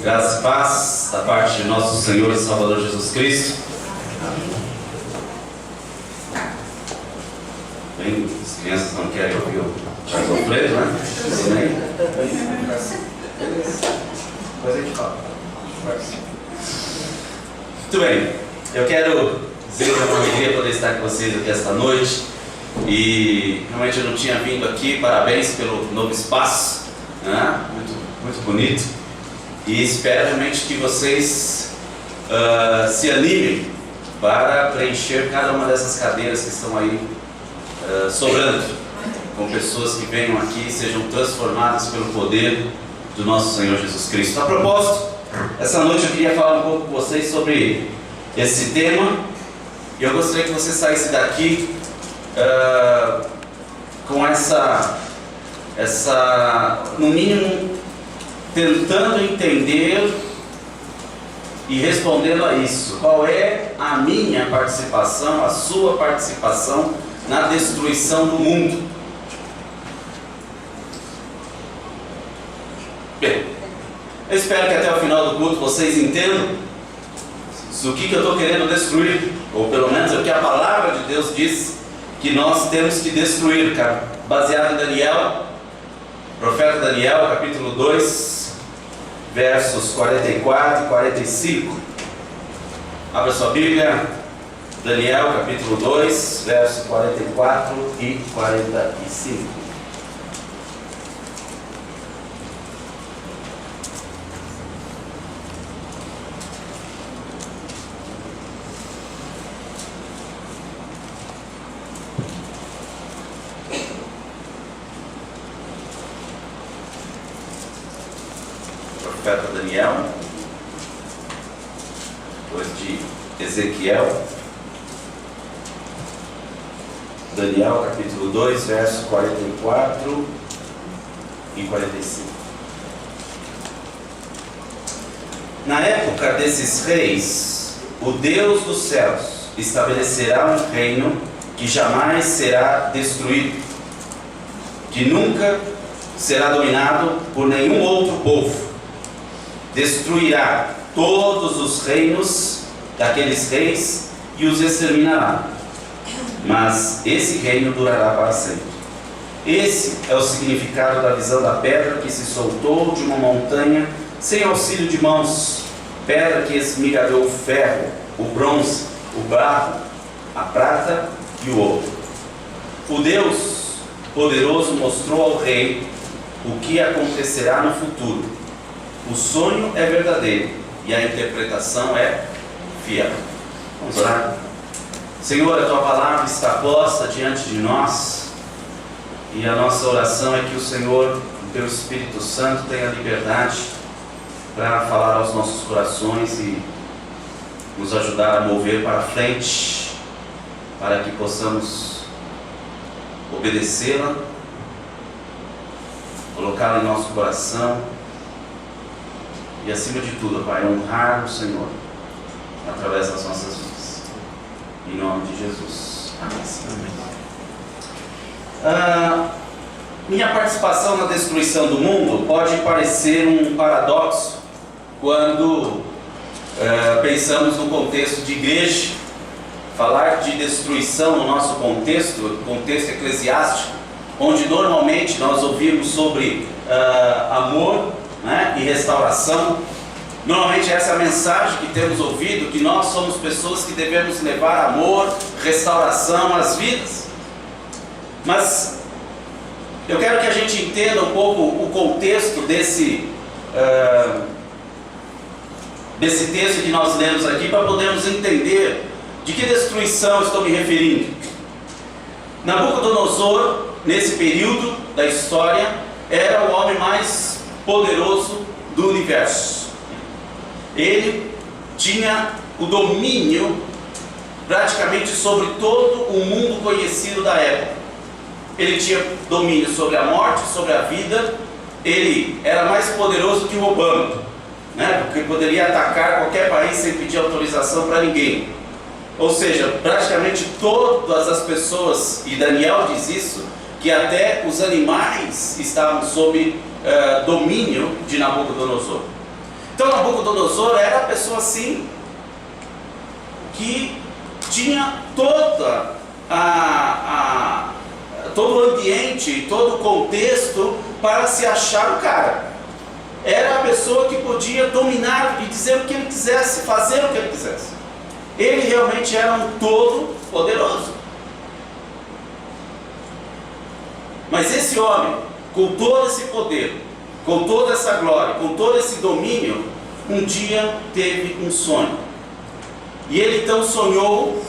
Graça e paz da parte de nosso Senhor e Salvador Jesus Cristo. Bem, as crianças não querem ouvir o Charles Alfredo, né? Depois a gente fala. Muito bem, eu quero dizer que é uma alegria poder estar com vocês aqui esta noite. E realmente eu não tinha vindo aqui, parabéns pelo novo espaço, né? Muito bonito. E espero realmente que vocês se animem para preencher cada uma dessas cadeiras que estão aí sobrando, com pessoas que venham aqui e sejam transformadas pelo poder do nosso Senhor Jesus Cristo. A propósito, essa noite eu queria falar um pouco com vocês sobre esse tema, e eu gostaria que você saísse daqui com essa, no mínimo, tentando entender e respondendo a isso. Qual é a minha participação, a sua participação na destruição do mundo? Bem, eu espero que até o final do culto vocês entendam o que eu estou querendo destruir, ou pelo menos o que a palavra de Deus diz que nós temos que destruir, baseado em Daniel, profeta Daniel, capítulo 2, versos 44 e 45. Abra sua Bíblia, Daniel, capítulo 2, versos 44 e 45. Profeta Daniel, depois de Ezequiel. Daniel capítulo 2, versos 44 e 45. Na época desses reis, o Deus dos céus estabelecerá um reino que jamais será destruído, que nunca será dominado por nenhum outro povo. Destruirá todos os reinos daqueles reis e os exterminará. Mas esse reino durará para sempre. Esse é o significado da visão da pedra que se soltou de uma montanha sem auxílio de mãos, pedra que esmigalhou o ferro, o bronze, o barro, a prata e o ouro. O Deus poderoso mostrou ao rei o que acontecerá no futuro. O sonho é verdadeiro e a interpretação é fiel. Vamos orar? Senhor, a Tua palavra está posta diante de nós, e a nossa oração é que o Senhor, o Teu Espírito Santo, tenha liberdade para falar aos nossos corações e nos ajudar a mover para frente, para que possamos obedecê-la, colocá-la em nosso coração e, acima de tudo, Pai, honrar o Senhor através das nossas vidas. Em nome de Jesus. Amém. Minha participação na destruição do mundo pode parecer um paradoxo quando pensamos no contexto de igreja. Falar de destruição no nosso contexto eclesiástico, onde normalmente nós ouvimos sobre amor, né, e restauração. Normalmente essa é a mensagem que temos ouvido, que nós somos pessoas que devemos levar amor, restauração às vidas. Mas eu quero que a gente entenda um pouco o contexto desse texto que nós lemos aqui, para podermos entender de que destruição estou me referindo. Nabucodonosor, nesse período da história, era o homem mais poderoso do universo. Ele tinha o domínio praticamente sobre todo o mundo conhecido da época. Ele tinha domínio sobre a morte, sobre a vida. Ele era mais poderoso que o Obama, né? Porque poderia atacar qualquer país sem pedir autorização para ninguém. Ou seja, praticamente todas as pessoas, e Daniel diz isso, que até os animais estavam sob domínio de Nabucodonosor. Então Nabucodonosor era a pessoa assim que tinha todo o ambiente, todo o contexto para se achar o cara. Era a pessoa que podia dominar e dizer o que ele quisesse, fazer o que ele quisesse. Ele realmente era um todo poderoso. Mas esse homem, com todo esse poder, com toda essa glória, com todo esse domínio, um dia teve um sonho. E ele então sonhou,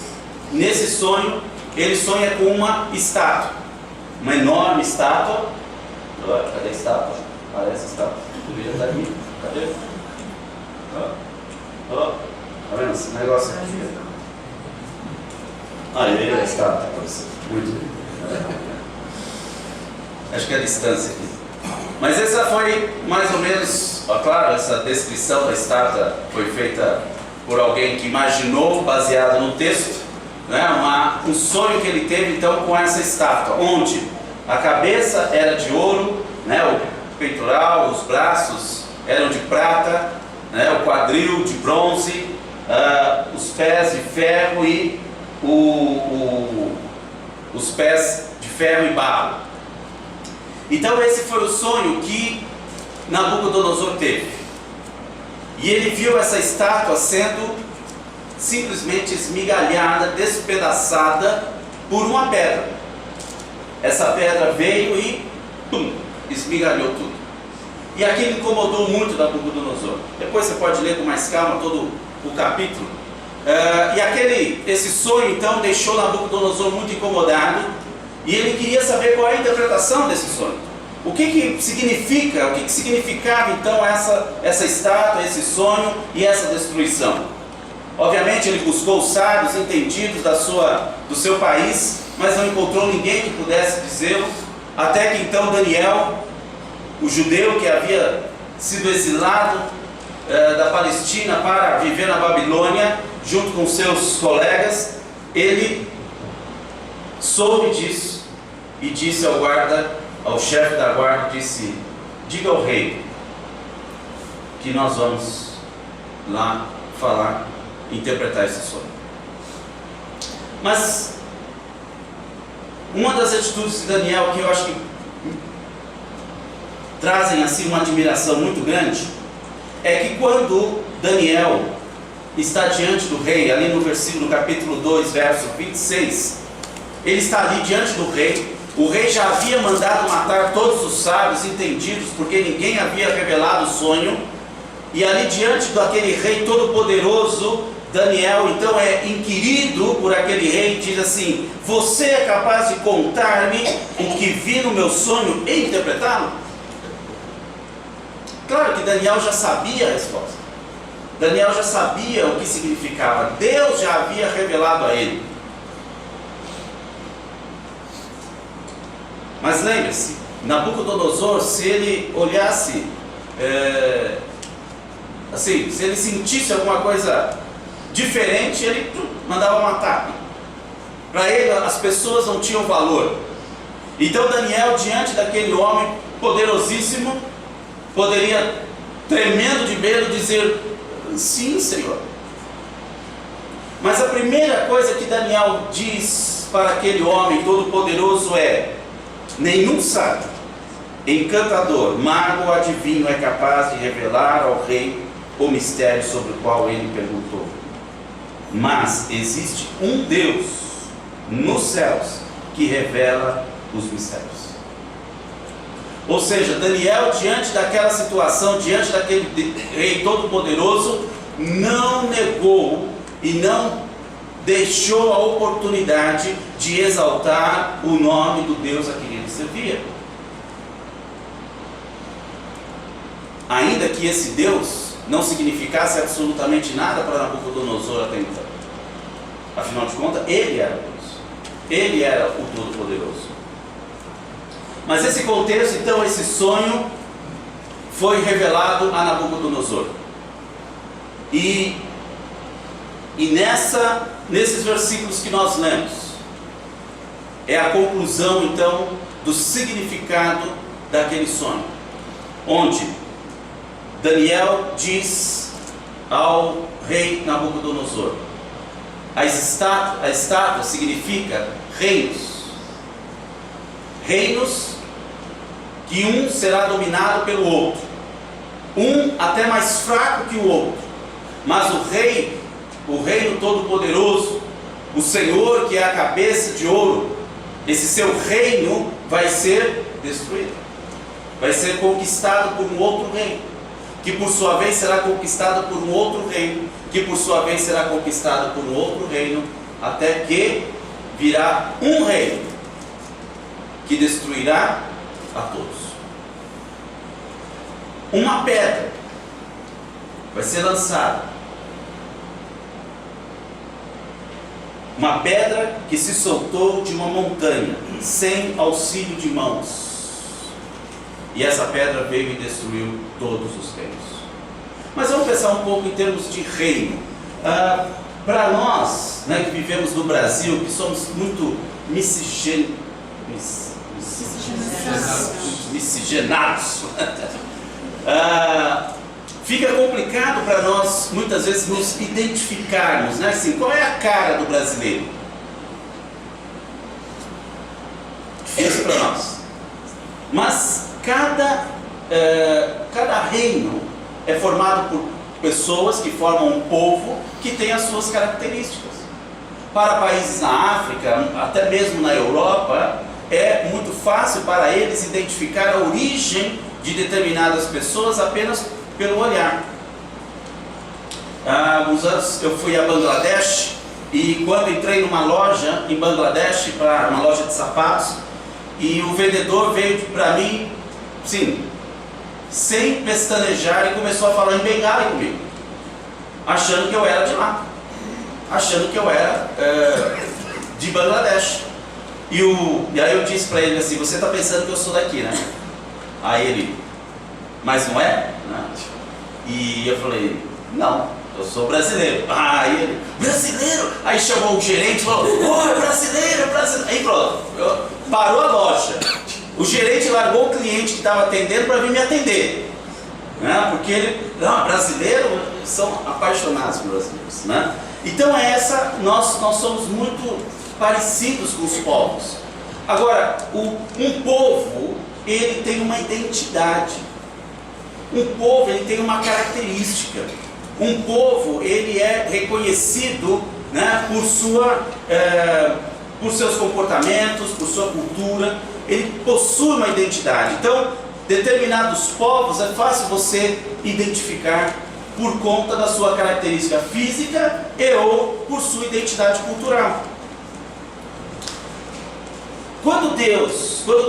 nesse sonho, ele sonha com uma estátua. Uma enorme estátua. Cadê a estátua? Parece a estátua. Poderia estar aqui. Cadê? Tá vendo esse negócio aqui? Aí a estátua. Muito bem. Acho que é a distância aqui. Mas essa foi mais ou menos, claro, essa descrição da estátua foi feita por alguém que imaginou, baseado no texto, né, um sonho que ele teve então com essa estátua, onde a cabeça era de ouro, né, o peitoral, os braços eram de prata, né, o quadril de bronze, os pés de ferro e os pés de ferro e barro. Então esse foi o sonho que Nabucodonosor teve. E ele viu essa estátua sendo simplesmente esmigalhada, despedaçada por uma pedra. Essa pedra veio e esmigalhou tudo. E aquilo incomodou muito Nabucodonosor. Depois você pode ler com mais calma todo o capítulo. Esse sonho então deixou Nabucodonosor muito incomodado. E ele queria saber qual é a interpretação desse sonho. O que significa, o que significava então essa estátua, esse sonho e essa destruição? Obviamente ele buscou os sábios entendidos do seu país, mas não encontrou ninguém que pudesse dizê-lo, até que então Daniel, o judeu que havia sido exilado da Palestina para viver na Babilônia, junto com seus colegas, ele soube disso e disse ao chefe da guarda, disse: diga ao rei que nós vamos lá falar, interpretar esse sonho. Mas uma das atitudes de Daniel que eu acho que trazem assim uma admiração muito grande é que quando Daniel está diante do rei, ali no capítulo 2, verso 26, ele está ali diante do rei. O rei já havia mandado matar todos os sábios entendidos, porque ninguém havia revelado o sonho. E ali diante daquele rei todo-poderoso, Daniel então é inquirido por aquele rei e diz assim: você é capaz de contar-me o que vi no meu sonho e interpretá-lo? Claro que Daniel já sabia a resposta. Daniel já sabia o que significava. Deus já havia revelado a ele. Mas lembre-se, Nabucodonosor, se ele olhasse, se ele sentisse alguma coisa diferente, ele mandava matar. Para ele, as pessoas não tinham valor. Então Daniel, diante daquele homem poderosíssimo, poderia, tremendo de medo, dizer: sim, Senhor. Mas a primeira coisa que Daniel diz para aquele homem todo-poderoso é: nenhum sábio, encantador, mago ou adivinho é capaz de revelar ao rei o mistério sobre o qual ele perguntou. Mas existe um Deus nos céus que revela os mistérios. Ou seja, Daniel, diante daquela situação, diante daquele rei todo-poderoso, não negou e não deixou a oportunidade de exaltar o nome do Deus a quem ele servia. Ainda que esse Deus não significasse absolutamente nada para Nabucodonosor até então. Afinal de contas, ele era Deus. Ele era o Todo-Poderoso. Mas esse contexto, então, esse sonho foi revelado a Nabucodonosor. E nesses versículos que nós lemos, é a conclusão, então, do significado daquele sonho. Onde Daniel diz ao rei Nabucodonosor: a estátua significa reinos. Reinos que um será dominado pelo outro, um até mais fraco que o outro, mas o reino todo-poderoso, o Senhor que é a cabeça de ouro, esse seu reino vai ser destruído, vai ser conquistado por um outro reino, que por sua vez será conquistado por um outro reino, que por sua vez será conquistado por um outro reino, até que virá um reino que destruirá a todos. Uma pedra vai ser lançada, uma pedra que se soltou de uma montanha, sem auxílio de mãos, e essa pedra veio e destruiu todos os reinos. Mas vamos pensar um pouco em termos de reino. Para nós, né, que vivemos no Brasil, que somos muito miscigenados, fica complicado para nós muitas vezes nos identificarmos, né? Assim, qual é a cara do brasileiro? Difícil para nós. Mas cada reino é formado por pessoas que formam um povo que tem as suas características. Para países na África, até mesmo na Europa, é muito fácil para eles identificar a origem de determinadas pessoas apenas pelo olhar. Há uns anos eu fui a Bangladesh, e quando entrei numa loja em Bangladesh, para uma loja de sapatos, e o vendedor veio para mim, sim, sem pestanejar, e começou a falar em bengala comigo, achando que eu era de lá, achando que eu era de Bangladesh. E aí eu disse para ele assim: você está pensando que eu sou daqui, né? Aí ele: mas não é? Não. E eu falei: não, eu sou brasileiro. Aí ele: brasileiro? Aí chamou o gerente e falou: oi, brasileiro, brasileiro. Aí pronto, parou a loja. O gerente largou o cliente que estava atendendo para vir me atender, né? Porque ele: não, brasileiro, são apaixonados por brasileiros, né? Então nós somos muito parecidos com os povos. Agora, um povo, ele tem uma identidade. Um povo, ele tem uma característica. Um povo, ele é reconhecido, né, por seus comportamentos, por sua cultura. Ele possui uma identidade. Então, determinados povos é fácil você identificar por conta da sua característica física ou por sua identidade cultural. Quando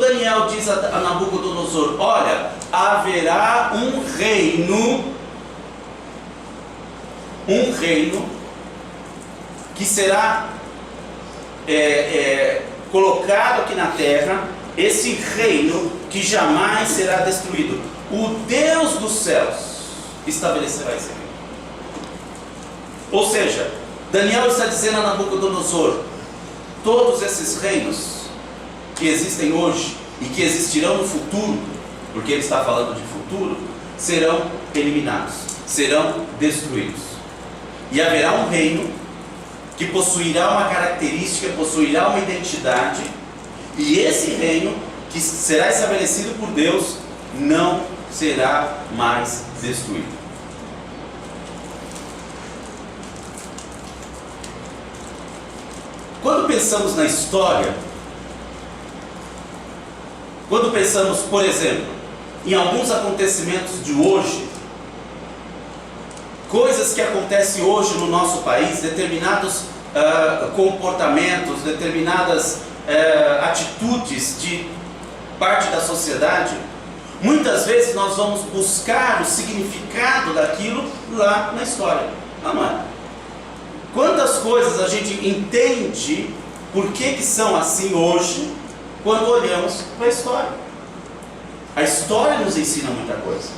Daniel diz a Nabucodonosor: olha, haverá um reino que será colocado aqui na terra, esse reino que jamais será destruído, o Deus dos céus estabelecerá esse reino. Ou seja, Daniel está dizendo a Nabucodonosor: todos esses reinos que existem hoje e que existirão no futuro, porque ele está falando de futuro, serão eliminados, serão destruídos. E haverá um reino que possuirá uma característica, possuirá uma identidade, e esse reino, que será estabelecido por Deus, não será mais destruído. Quando pensamos na história, quando pensamos, por exemplo, em alguns acontecimentos de hoje, coisas que acontecem hoje no nosso país, determinados comportamentos, determinadas atitudes de parte da sociedade, muitas vezes nós vamos buscar o significado daquilo lá na história. Não é? Quantas coisas a gente entende por que são assim hoje, quando olhamos para a história. A história nos ensina muita coisa.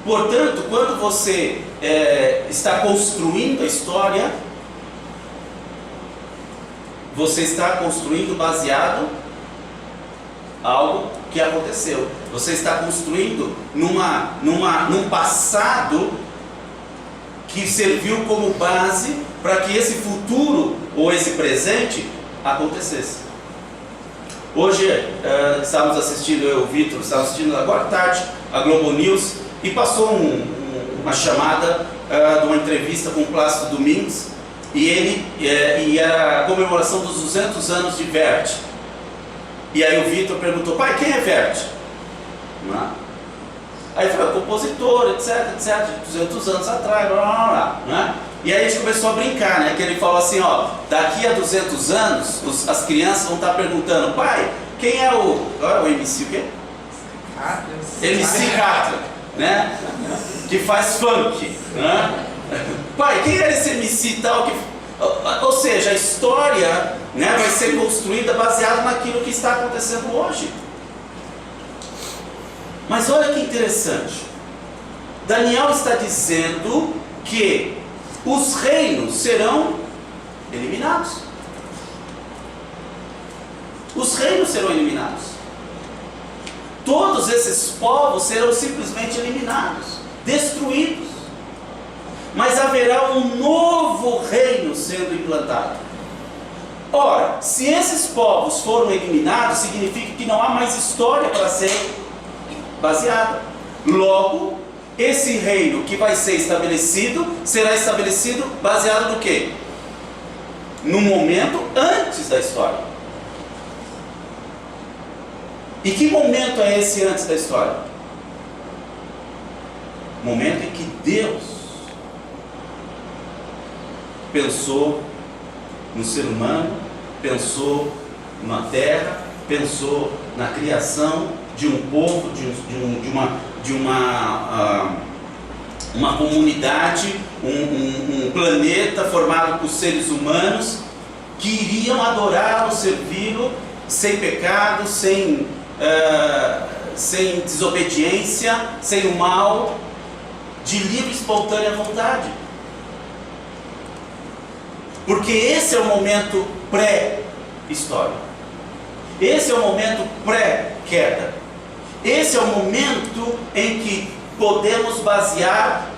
Portanto, quando você está construindo a história, você está construindo baseado algo que aconteceu. Você está construindo num passado que serviu como base para que esse futuro ou esse presente acontecesse. Hoje estávamos assistindo, eu e o Vitor, estávamos assistindo agora à tarde a Globo News e passou uma chamada de uma entrevista com o Plácido Domingues e era a comemoração dos 200 anos de Verdi. E aí o Vitor perguntou: pai, quem é Verdi? Não é? Aí ele falou: compositor, etc, 200 anos atrás, blá, blá, blá, né? E aí a gente começou a brincar, né? Que ele falou assim, ó, daqui a 200 anos, as crianças vão estar perguntando: pai, quem é o MC o quê? MC Catra, né? Que faz funk, né? Pai, quem é esse MC tal que... Ou seja, a história, né, vai ser construída baseada naquilo que está acontecendo hoje. Mas olha que interessante, Daniel está dizendo que os reinos serão eliminados. Os reinos serão eliminados. Todos esses povos serão simplesmente eliminados, destruídos. Mas haverá um novo reino sendo implantado. Ora, se esses povos foram eliminados, significa que não há mais história para ser baseada. Logo, esse reino que vai ser estabelecido, será estabelecido baseado no quê? No momento antes da história. E que momento é esse antes da história? Momento em que Deus pensou no ser humano, pensou na terra, pensou na criação de um povo, de uma comunidade, um planeta formado por seres humanos que iriam adorá-lo, servi-lo, sem pecado, sem desobediência, sem o mal, de livre e espontânea vontade. Porque esse é o momento pré-história. Esse é o momento pré-queda. Esse é o momento em que podemos basear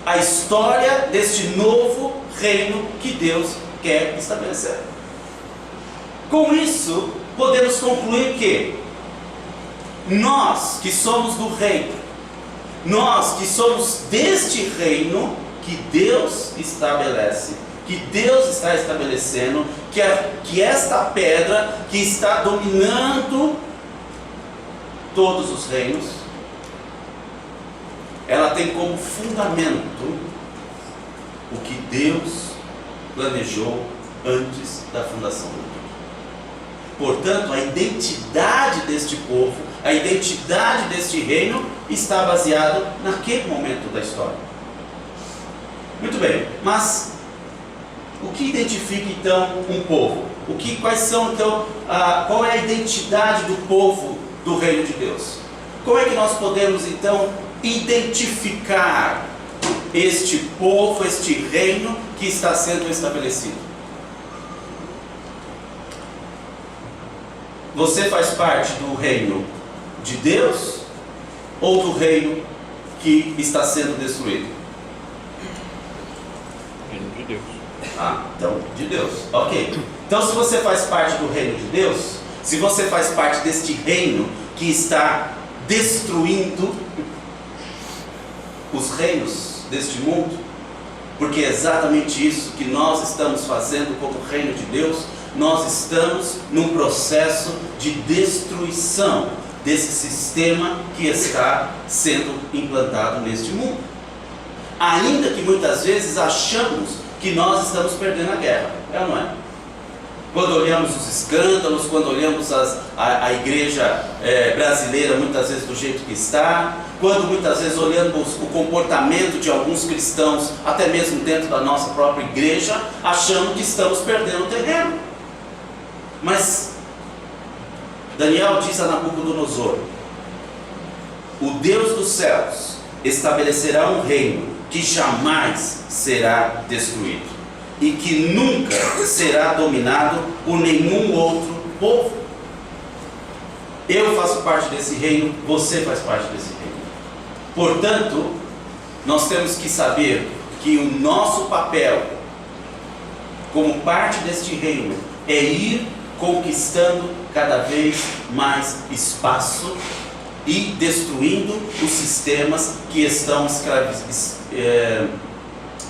a história deste novo reino que Deus quer estabelecer. Com isso, podemos concluir que nós que somos do reino, nós que somos deste reino que Deus estabelece, que Deus está estabelecendo, que esta pedra que está dominando todos os reinos, ela tem como fundamento o que Deus planejou antes da fundação do mundo. Portanto, a identidade deste povo, a identidade deste reino está baseada naquele momento da história. Muito bem, mas o que identifica então um povo? Quais são então, qual é a identidade do povo do reino de Deus? Como é que nós podemos então identificar este povo, este reino que está sendo estabelecido? Você faz parte do reino de Deus ou do reino que está sendo destruído? Reino de Deus. Então, de Deus, ok. Então, se você faz parte do reino de Deus, se você faz parte deste reino que está destruindo os reinos deste mundo, porque é exatamente isso que nós estamos fazendo como reino de Deus, nós estamos num processo de destruição desse sistema que está sendo implantado neste mundo. Ainda que muitas vezes achamos que nós estamos perdendo a guerra, é ou não é? Quando olhamos os escândalos, quando olhamos a igreja brasileira muitas vezes do jeito que está, quando muitas vezes olhamos o comportamento de alguns cristãos, até mesmo dentro da nossa própria igreja, achamos que estamos perdendo o terreno. Mas Daniel diz a Nabucodonosor: o Deus dos céus estabelecerá um reino que jamais será destruído e que nunca será dominado por nenhum outro povo. eu faço parte desse reino, você faz parte desse reino. Portanto, nós temos que saber que o nosso papel como parte deste reino é ir conquistando cada vez mais espaço e destruindo os sistemas que estão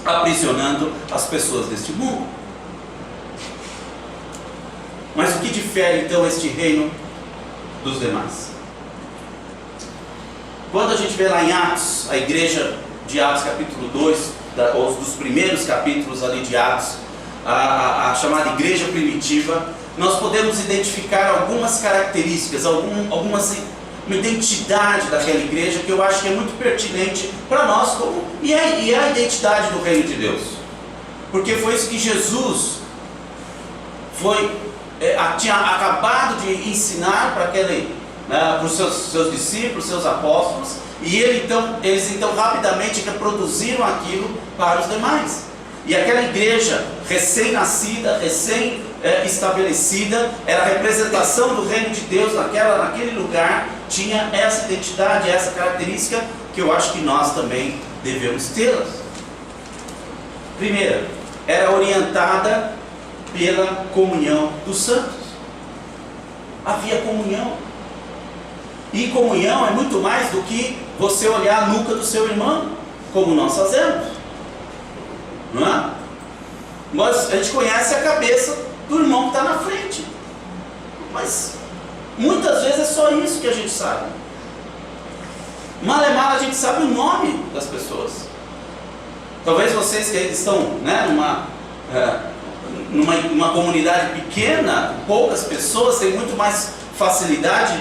aprisionando as pessoas deste mundo. Mas o que difere então este reino dos demais? Quando a gente vê lá em Atos, a igreja de Atos capítulo 2, ou dos primeiros capítulos ali de Atos, a chamada igreja primitiva, nós podemos identificar algumas características, uma identidade daquela igreja que eu acho que é muito pertinente para nós, e é a identidade do reino de Deus, porque foi isso que Jesus tinha acabado de ensinar para os seus discípulos, seus apóstolos, e eles então rapidamente reproduziram aquilo para os demais. E aquela igreja recém-nascida, recém-estabelecida, era a representação do reino de Deus naquele lugar, tinha essa identidade, essa característica que eu acho que nós também devemos tê-las. Primeira, era orientada pela comunhão dos santos. Havia comunhão. E comunhão é muito mais do que você olhar a nuca do seu irmão, como nós fazemos. Não é? A gente conhece a cabeça do irmão que está na frente. Mas muitas vezes é só isso que a gente sabe. Mal é mal, a gente sabe o nome das pessoas. Talvez vocês que estão numa comunidade pequena, poucas pessoas, têm muito mais facilidade,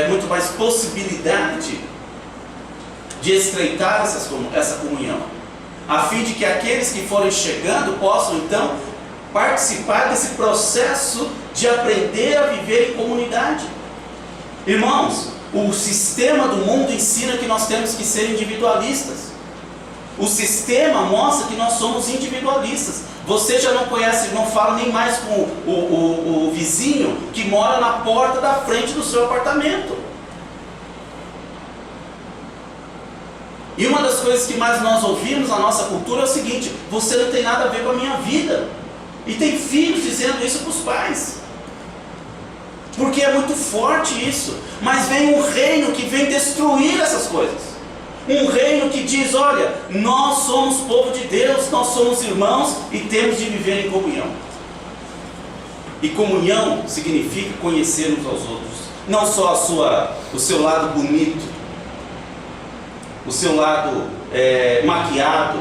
muito mais possibilidade de estreitar essa comunhão, a fim de que aqueles que forem chegando possam então participar desse processo de aprender a viver em comunidade. Irmãos, o sistema do mundo ensina que nós temos que ser individualistas. O sistema mostra que nós somos individualistas. Você já não conhece, não fala nem mais com o vizinho que mora na porta da frente do seu apartamento. E uma das coisas que mais nós ouvimos na nossa cultura é o seguinte: você não tem nada a ver com a minha vida. E tem filhos dizendo isso para os pais, porque é muito forte isso. Mas vem um reino que vem destruir essas coisas. Um reino que diz: olha, nós somos povo de Deus, nós somos irmãos e temos de viver em comunhão. E comunhão significa conhecer uns aos outros, não só o seu lado bonito, o seu lado maquiado,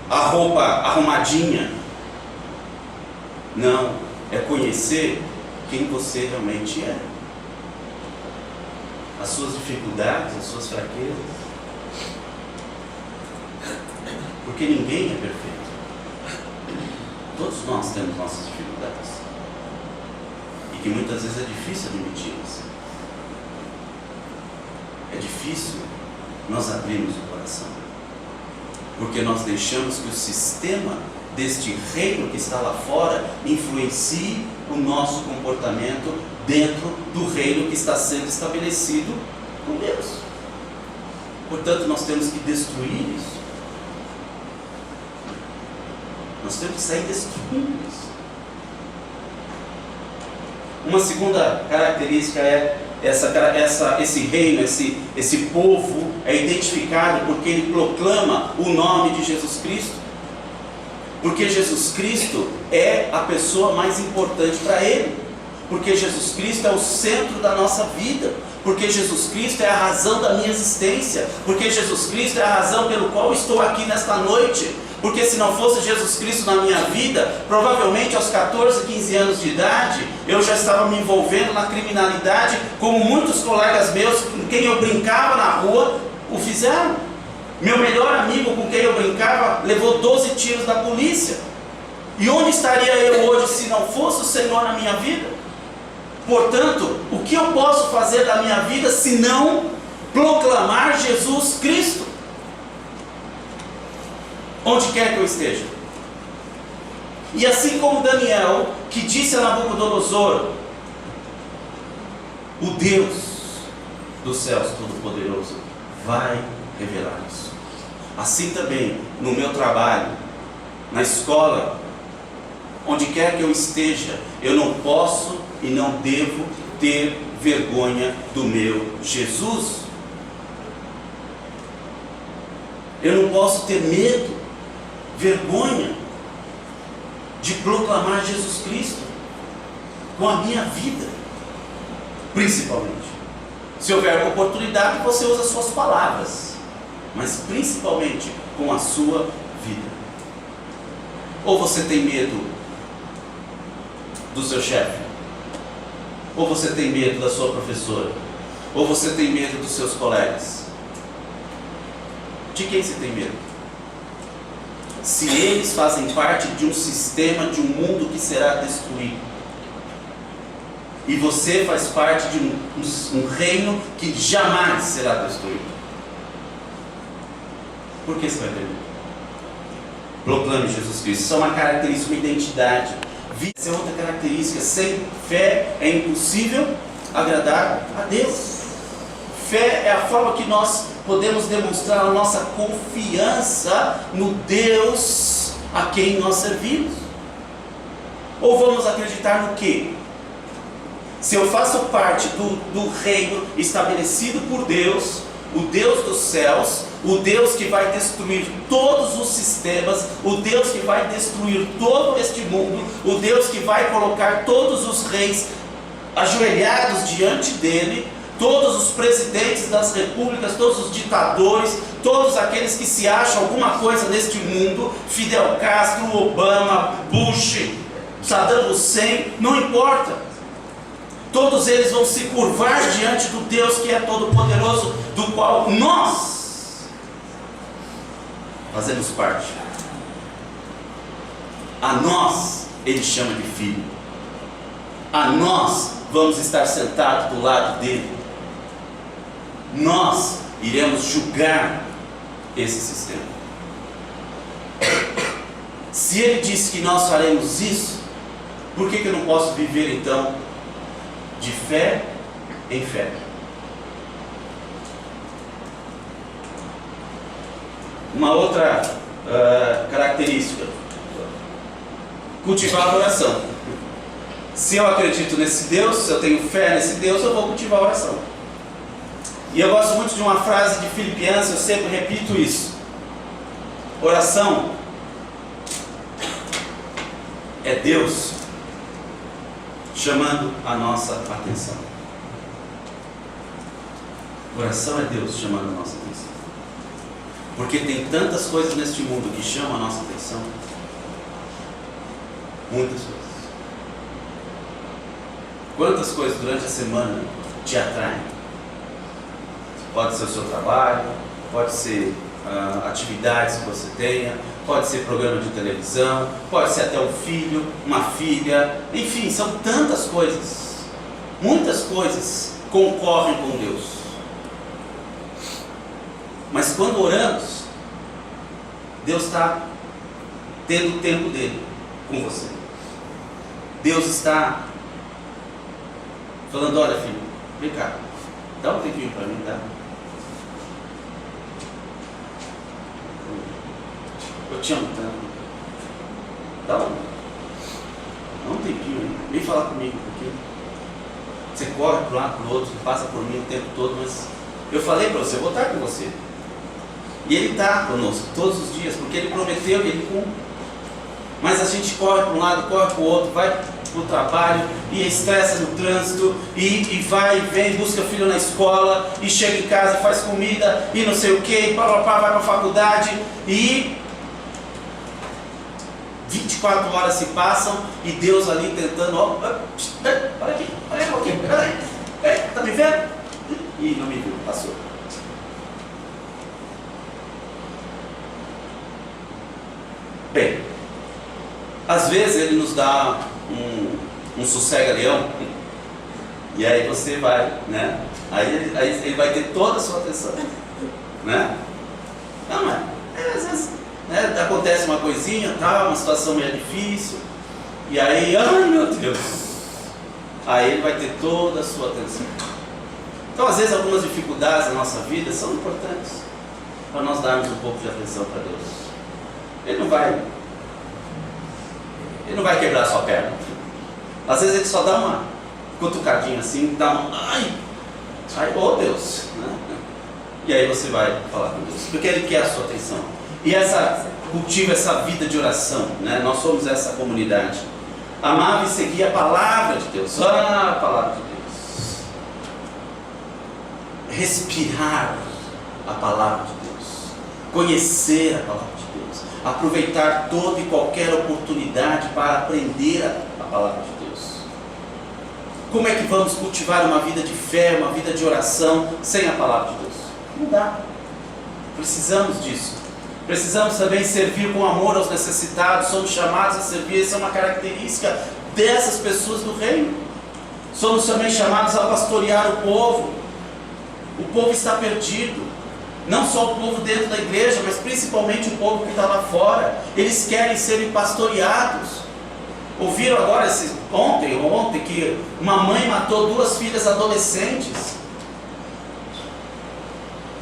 a roupa arrumadinha. Não, é conhecer quem você realmente é, as suas dificuldades, as suas fraquezas. Porque ninguém é perfeito. Todos nós temos nossas dificuldades, e que muitas vezes é difícil admiti-las. É difícil nós abrirmos o coração, porque nós deixamos que o sistema deste reino que está lá fora influencie o nosso comportamento dentro do reino que está sendo estabelecido por Deus. Portanto, nós temos que destruir isso. Nós temos que sair destruindo isso. Uma segunda característica é esse reino, esse povo é identificado porque ele proclama o nome de Jesus Cristo. Porque Jesus Cristo é a pessoa mais importante para ele. Porque Jesus Cristo é o centro da nossa vida. Porque Jesus Cristo é a razão da minha existência. Porque Jesus Cristo é a razão pelo qual estou aqui nesta noite. Porque se não fosse Jesus Cristo na minha vida, provavelmente aos 14, 15 anos de idade, eu já estava me envolvendo na criminalidade, como muitos colegas meus com quem eu brincava na rua o fizeram. Meu melhor amigo com quem eu brincava levou 12 tiros da polícia. E onde estaria eu hoje se não fosse o Senhor na minha vida? Portanto, o que eu posso fazer da minha vida se não proclamar Jesus Cristo onde quer que eu esteja? E assim como Daniel, que disse a Nabucodonosor: O Deus dos céus Todo-Poderoso vai revelar isso. Assim também no meu trabalho, na escola, onde quer que eu esteja, eu não posso e não devo ter vergonha do meu Jesus. Eu não posso ter medo, vergonha de proclamar Jesus Cristo com a minha vida, principalmente. Se houver oportunidade, você usa as suas palavras, mas principalmente com a sua vida. Ou você tem medo do seu chefe, ou você tem medo da sua professora, ou você tem medo dos seus colegas? De quem você tem medo? Se eles fazem parte de um sistema, de um mundo que será destruído, e você faz parte de um reino que jamais será destruído, por que você vai ter medo? Proclame Jesus Cristo. Isso é uma característica, uma identidade. Essa é outra característica. Sem fé é impossível agradar a Deus. Fé é a forma que nós podemos demonstrar a nossa confiança no Deus a quem nós servimos. Ou vamos acreditar no quê? Se eu faço parte do reino estabelecido por Deus, o Deus dos céus, o Deus que vai destruir todos os sistemas, o Deus que vai destruir todo este mundo, o Deus que vai colocar todos os reis ajoelhados diante dele, todos os presidentes das repúblicas, todos os ditadores, todos aqueles que se acham alguma coisa neste mundo, Fidel Castro, Obama, Bush, Saddam Hussein, não importa. Todos eles vão se curvar diante do Deus que é todo-poderoso, do qual nós fazemos parte. A nós Ele chama de filho. A nós vamos estar sentados do lado dele. Nós iremos julgar esse sistema. Se Ele disse que nós faremos isso, por que eu não posso viver então de fé em fé? Uma outra característica: cultivar a oração. Se eu acredito nesse Deus, se eu tenho fé nesse Deus, eu vou cultivar a oração. E eu gosto muito de uma frase de Filipenses, eu sempre repito isso: oração é Deus chamando a nossa atenção. Oração é Deus chamando a nossa atenção. Porque tem tantas coisas neste mundo que chamam a nossa atenção. Muitas coisas. Quantas coisas durante a semana te atraem? Pode ser o seu trabalho, pode ser atividades que você tenha, pode ser programa de televisão, pode ser até um filho, uma filha, enfim, são tantas coisas. Muitas coisas concorrem com Deus. Mas quando oramos, Deus está tendo o tempo dele com você. Deus está falando: olha, filho, vem cá, dá um tempinho para mim, tá? Eu te amo tanto. Dá um tempinho aí, vem falar comigo, porque você corre para um lado, para o outro, passa por mim o tempo todo, mas eu falei para você, eu vou estar com você. E Ele está conosco todos os dias, porque Ele prometeu e Ele cumpre. Mas a gente corre para um lado, corre para o outro, vai para o trabalho, e estressa no trânsito, e vai e vem, busca o filho na escola, e chega em casa e faz comida, e não sei o que, e vai para a faculdade, e 24 horas se passam, e Deus ali tentando: olha aqui, olha um pouquinho, está me vendo? E não me viu, passou. Bem, às vezes Ele nos dá um sossega-leão, e aí você vai, né? Aí ele vai ter toda a sua atenção, né? Não, às vezes, né, acontece uma coisinha, tal, uma situação meio difícil, e aí, ai meu Deus, aí ele vai ter toda a sua atenção. Então, às vezes, algumas dificuldades na nossa vida são importantes para nós darmos um pouco de atenção para Deus. Ele não vai quebrar a sua perna. Às vezes ele só dá uma cutucadinha assim, dá uma... Ai, oh Deus, né? E aí você vai falar com Deus, porque Ele quer a sua atenção. E cultiva essa vida de oração, né? Nós somos essa comunidade. Amava e seguia a palavra de Deus. A palavra de Deus. Respirar a palavra de Deus. Conhecer a palavra de Deus. Aproveitar toda e qualquer oportunidade para aprender a palavra de Deus. Como é que vamos cultivar uma vida de fé, uma vida de oração sem a palavra de Deus? Não dá. Precisamos disso. Precisamos também servir com amor aos necessitados. Somos chamados a servir. Essa é uma característica dessas pessoas do reino. Somos também chamados a pastorear o povo. O povo está perdido. Não só o povo dentro da igreja, mas principalmente o povo que está lá fora. Eles querem serem pastoreados. Ouviram agora ontem que uma mãe matou 2 filhas adolescentes.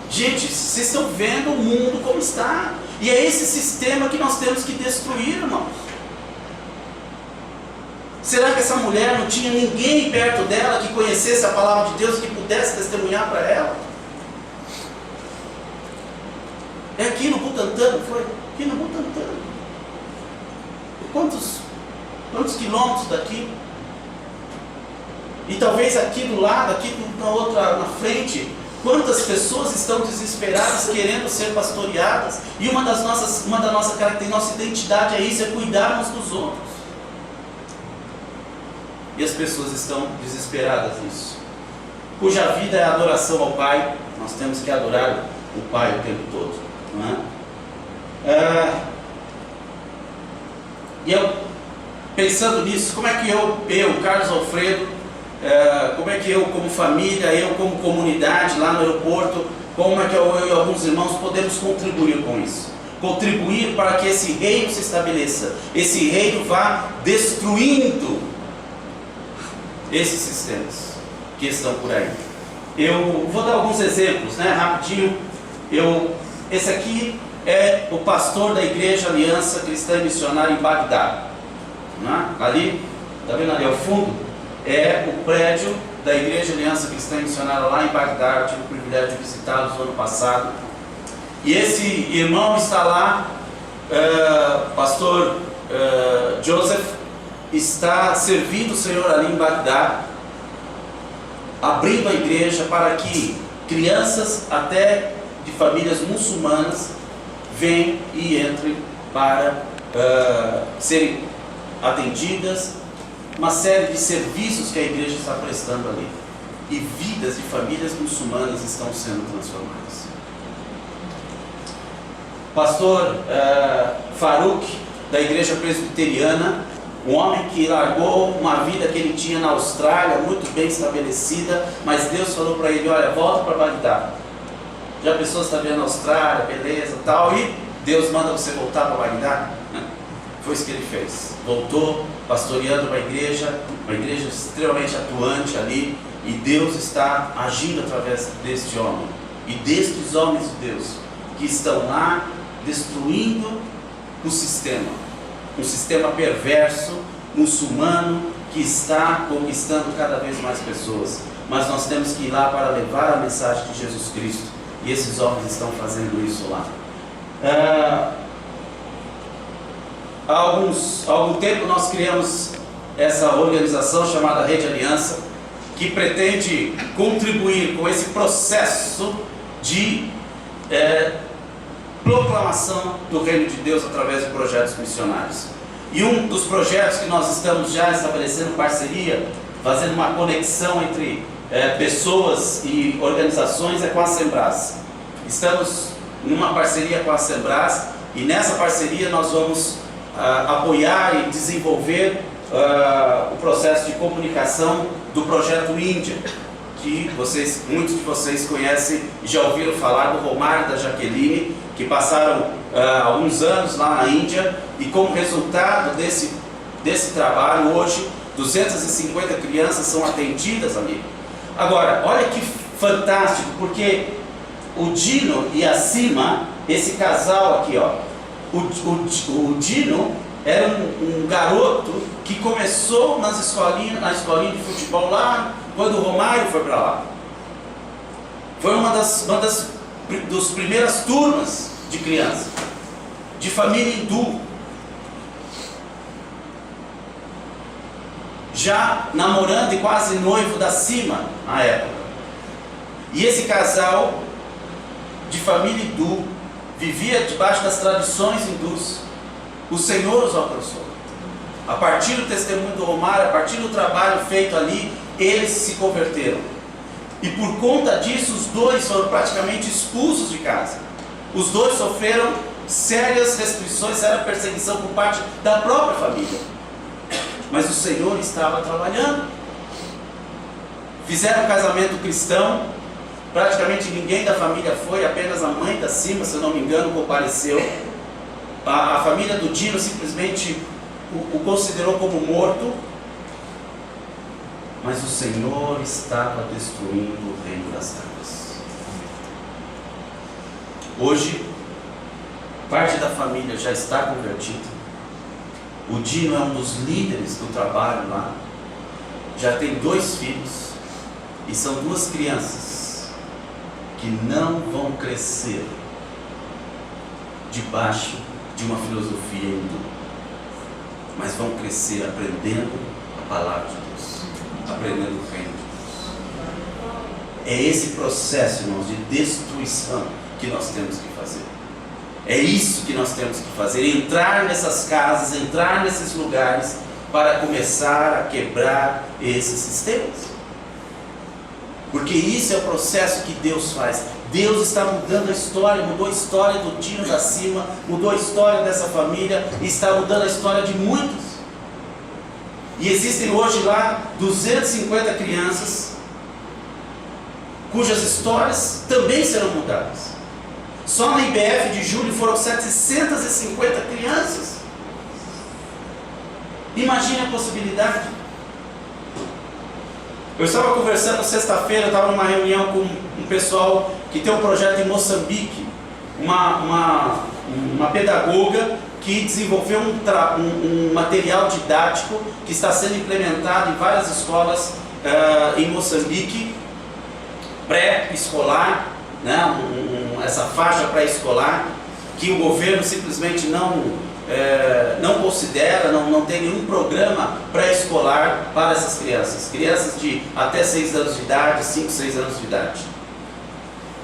Gente, vocês estão vendo o mundo como está. E é esse sistema que nós temos que destruir, irmãos. Será que essa mulher não tinha ninguém perto dela que conhecesse a palavra de Deus, que pudesse testemunhar para ela? É aqui no Butantã, não foi? Aqui no Butantã. Quantos quilômetros daqui? E talvez aqui do lado, aqui na frente, quantas pessoas estão desesperadas querendo ser pastoreadas? E uma da nossa característica, nossa identidade é isso, é cuidar uns dos outros. E as pessoas estão desesperadas nisso. Cuja vida é a adoração ao Pai. Nós temos que adorar o Pai o tempo todo, não é? E eu, pensando nisso, como é que eu Carlos Alfredo, como é que eu como família, eu como comunidade lá no aeroporto, como é que eu e alguns irmãos podemos contribuir com isso? Contribuir para que esse reino se estabeleça, esse reino vá destruindo esses sistemas que estão por aí. Eu vou dar alguns exemplos, né, rapidinho. Esse aqui é o pastor da Igreja Aliança Cristã e Missionária em Bagdá, né? Ali, está vendo ali ao fundo? É o prédio da Igreja Aliança Cristã e Missionária lá em Bagdá. Eu tive o privilégio de visitá-los no ano passado. E esse irmão está lá, pastor Joseph, está servindo o Senhor ali em Bagdá, abrindo a igreja para que crianças até de famílias muçulmanas venham e entrem para serem atendidas. Uma série de serviços que a igreja está prestando ali. E vidas de famílias muçulmanas estão sendo transformadas. Pastor Farouk, da igreja presbiteriana, um homem que largou uma vida que ele tinha na Austrália, muito bem estabelecida, mas Deus falou para ele: olha, volta para Bagdá. Já a pessoa está vendo a Austrália, beleza, tal, e Deus manda você voltar para Bagdá? Foi isso que ele fez. Voltou, pastoreando uma igreja extremamente atuante ali, e Deus está agindo através deste homem, e destes homens de Deus, que estão lá destruindo o sistema. Um sistema perverso, muçulmano, que está conquistando cada vez mais pessoas. Mas nós temos que ir lá para levar a mensagem de Jesus Cristo. E esses homens estão fazendo isso lá. Há algum tempo nós criamos essa organização chamada Rede Aliança, que pretende contribuir com esse processo de proclamação do reino de Deus através de projetos missionários. E um dos projetos que nós estamos já estabelecendo parceria, fazendo uma conexão entre pessoas e organizações, é com a Sembras. Estamos numa parceria com a Sembras, e nessa parceria nós vamos apoiar e desenvolver o processo de comunicação do projeto Índia, que muitos de vocês conhecem e já ouviram falar do Romário e da Jaqueline, que passaram alguns anos lá na Índia, e como resultado desse trabalho, hoje 250 crianças são atendidas ali. Agora, olha que fantástico, porque o Dino e a Cima, esse casal aqui, ó, o Dino era um garoto que começou na escolinha de futebol lá, quando o Romário foi para lá. Foi uma das primeiras turmas de criança, de família hindu. Já namorando e quase noivo da Cima à época. E esse casal de família hindu vivia debaixo das tradições hindus. O Senhor os alcançou. A partir do testemunho do Romário, a partir do trabalho feito ali, eles se converteram. E por conta disso, os dois foram praticamente expulsos de casa. Os dois sofreram sérias restrições, séria perseguição por parte da própria família. Mas o Senhor estava trabalhando. Fizeram um casamento cristão. Praticamente ninguém da família foi, apenas a mãe da Cima, se eu não me engano, compareceu. A família do Dino simplesmente o considerou como morto. Mas o Senhor estava destruindo o reino das trevas. Hoje, parte da família já está convertida. O Dino é um dos líderes do trabalho lá. Já tem 2 filhos. E são 2 crianças que não vão crescer debaixo de uma filosofia hindu, mas vão crescer aprendendo a palavra de Deus, aprendendo o reino de Deus. É esse processo, irmãos, de destruição que nós temos que fazer. É isso que nós temos que fazer, entrar nessas casas, entrar nesses lugares, para começar a quebrar esses sistemas. Porque isso é o processo que Deus faz. Deus está mudando a história, mudou a história do Dino da Cima, mudou a história dessa família, e está mudando a história de muitos. E existem hoje lá 250 crianças, cujas histórias também serão mudadas. Só na IBF de julho foram 750 crianças. Imagine a possibilidade. Eu estava conversando sexta-feira, eu estava numa reunião com um pessoal que tem um projeto em Moçambique, uma pedagoga que desenvolveu um material didático que está sendo implementado em várias escolas em Moçambique, pré-escolar, né, essa faixa pré-escolar, que o governo simplesmente não considera, não tem nenhum programa pré-escolar para essas crianças de até 6 anos de idade, 5, 6 anos de idade.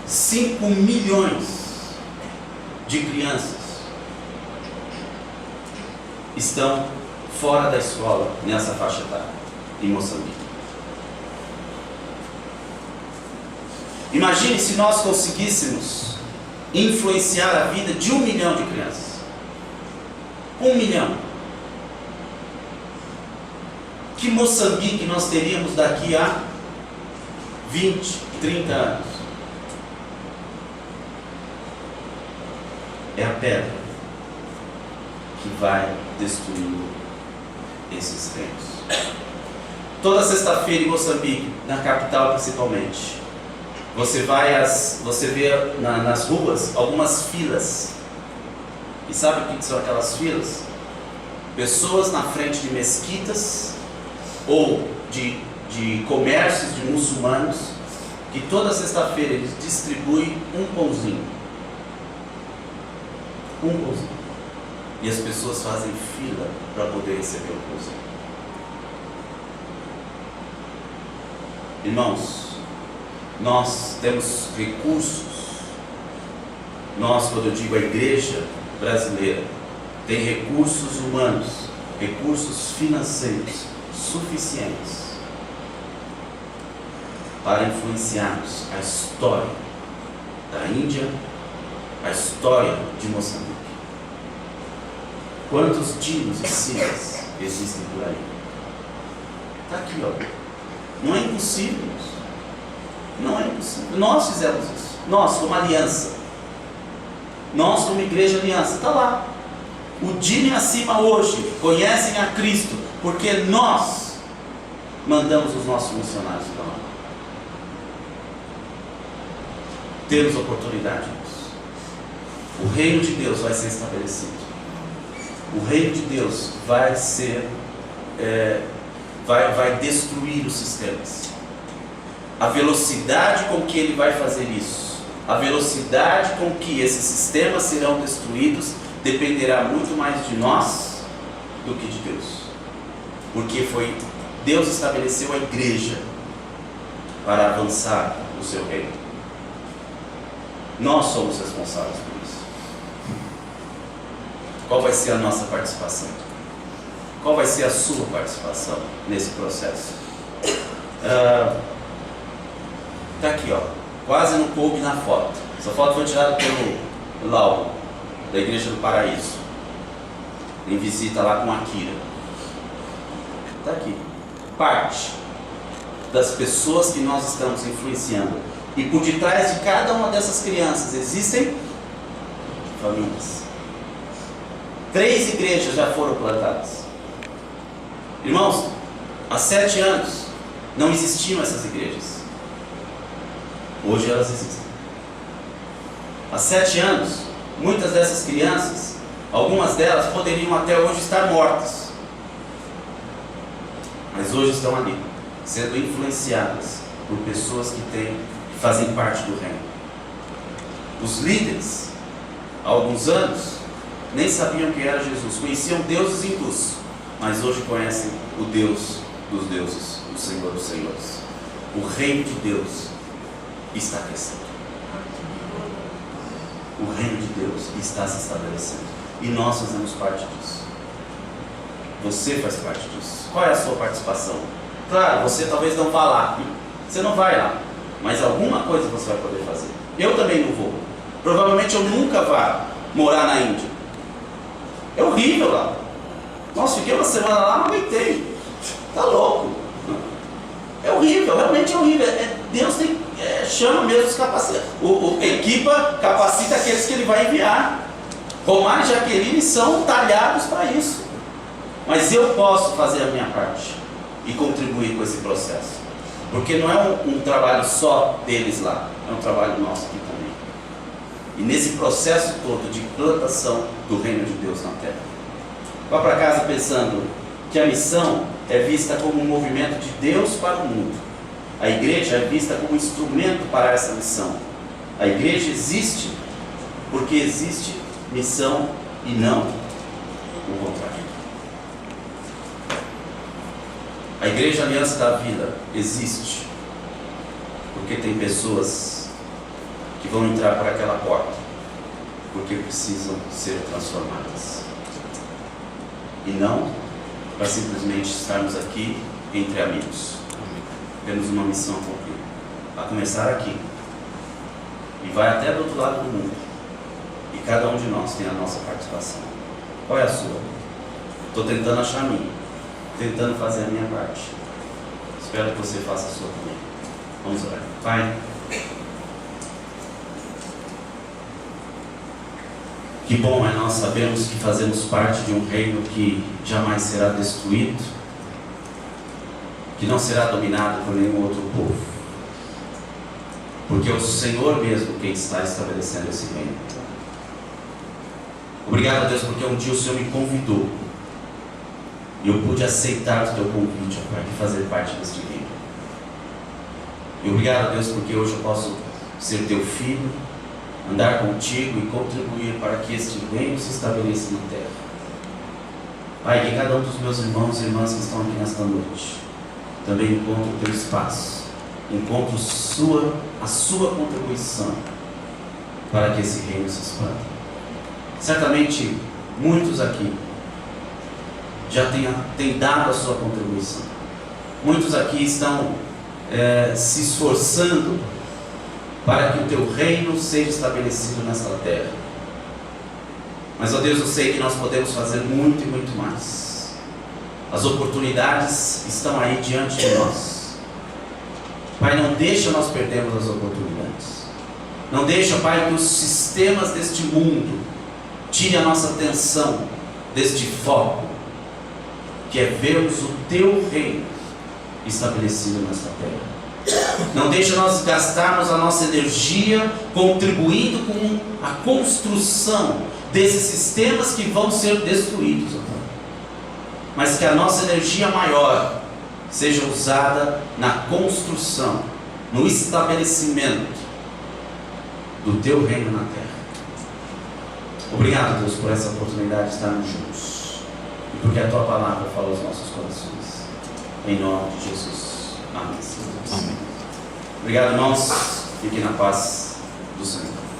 5 milhões de crianças estão fora da escola nessa faixa etária, em Moçambique. Imagine se nós conseguíssemos influenciar a vida de 1 milhão de crianças. 1 milhão. Que Moçambique nós teríamos daqui a 20, 30 anos? É a pedra que vai destruindo esses reinos. Toda sexta-feira em Moçambique, na capital principalmente, você vê nas ruas algumas filas. E sabe o que são aquelas filas? Pessoas na frente de mesquitas ou de comércios de muçulmanos, que toda sexta-feira eles distribuem um pãozinho. Um pãozinho. E as pessoas fazem fila para poder receber o pãozinho. Irmãos, nós temos recursos. Nós, quando eu digo a igreja brasileira, tem recursos humanos, recursos financeiros suficientes para influenciarmos a história da Índia, a história de Moçambique. Quantos Dinos e Cimas existem por aí? Está aqui, ó. Não é impossível isso. Não é impossível. Nós fizemos isso. Nós, como aliança. Nós, como igreja aliança. Está lá. O Dino e a Cima hoje conhecem a Cristo, porque nós mandamos os nossos missionários para lá. Temos oportunidade disso. O reino de Deus vai ser estabelecido. O reino de Deus vai ser, vai destruir os sistemas. A velocidade com que ele vai fazer isso, a velocidade com que esses sistemas serão destruídos, dependerá muito mais de nós do que de Deus. Porque Deus estabeleceu a igreja para avançar o seu reino. Nós somos responsáveis por isso. Qual vai ser a nossa participação? Qual vai ser a sua participação nesse processo? Está aqui, ó. Quase não coube na foto. Essa foto foi tirada pelo Lauro, da Igreja do Paraíso, em visita lá com a Kira. Está aqui. Parte das pessoas que nós estamos influenciando. E por detrás de cada uma dessas crianças existem famílias. 3 igrejas já foram plantadas. Irmãos, há 7 anos não existiam essas igrejas. Hoje elas existem. Há 7 anos, muitas dessas crianças, algumas delas poderiam até hoje estar mortas. Mas hoje estão ali, sendo influenciadas por pessoas que fazem parte do reino. Os líderes, há alguns anos, nem sabiam quem era Jesus. Conheciam deuses hindus, mas hoje conhecem o Deus dos deuses, o Senhor dos senhores. O reino de Deus está crescendo. O reino de Deus está se estabelecendo. E nós fazemos parte disso. Você faz parte disso. Qual é a sua participação? Claro, você talvez não vá lá. Você não vai lá. Mas alguma coisa você vai poder fazer. Eu também não vou. Provavelmente eu nunca vá morar na Índia. É horrível lá. Nossa, fiquei uma semana lá, não aguentei. Tá louco. É horrível, realmente é horrível. Deus chama mesmo os capacitados. Equipa capacita aqueles que ele vai enviar. Romar e Jaqueline são talhados para isso. Mas eu posso fazer a minha parte e contribuir com esse processo. Porque não é um trabalho só deles lá, é um trabalho nosso aqui também. E nesse processo todo de plantação do reino de Deus na terra. Vá para casa pensando que a missão é vista como um movimento de Deus para o mundo. A igreja é vista como um instrumento para essa missão. A igreja existe porque existe missão e não o contrário. A Igreja Aliança da Vida existe porque tem pessoas que vão entrar por aquela porta porque precisam ser transformadas. E não para simplesmente estarmos aqui entre amigos. Temos uma missão a cumprir, a começar aqui e vai até do outro lado do mundo. E cada um de nós tem a nossa participação. Qual é a sua? Estou tentando achar a minha, tentando fazer a minha parte. Espero que você faça a sua também. Vamos orar. Pai, que bom é nós sabermos que fazemos parte de um reino que jamais será destruído, que não será dominado por nenhum outro povo, porque é o Senhor mesmo quem está estabelecendo esse reino. Obrigado a Deus porque um dia o Senhor me convidou e eu pude aceitar o teu convite, ó Pai, de fazer parte deste reino. E obrigado a Deus porque hoje eu posso ser teu filho, andar contigo e contribuir para que este reino se estabeleça na terra. Pai, que cada um dos meus irmãos e irmãs que estão aqui nesta noite também encontre o teu espaço, encontre a sua contribuição para que esse reino se expanda. Certamente muitos aqui já têm dado a sua contribuição. Muitos aqui estão se esforçando para que o teu reino seja estabelecido nesta terra. Mas, ó Deus, eu sei que nós podemos fazer muito e muito mais. As oportunidades estão aí diante de nós. Pai, não deixa nós perdermos as oportunidades. Não deixa, Pai, que os sistemas deste mundo tire a nossa atenção deste foco, que é vermos o teu reino estabelecido nesta terra. Não deixe nós gastarmos a nossa energia contribuindo com a construção desses sistemas que vão ser destruídos, ó Pai. Mas que a nossa energia maior seja usada na construção, no estabelecimento do Teu reino na terra. Obrigado, Deus, por essa oportunidade de estarmos juntos e porque a Tua palavra fala aos nossos corações. Em nome de Jesus. Amém. Amém. Obrigado, irmãos. Fiquem na paz do Senhor.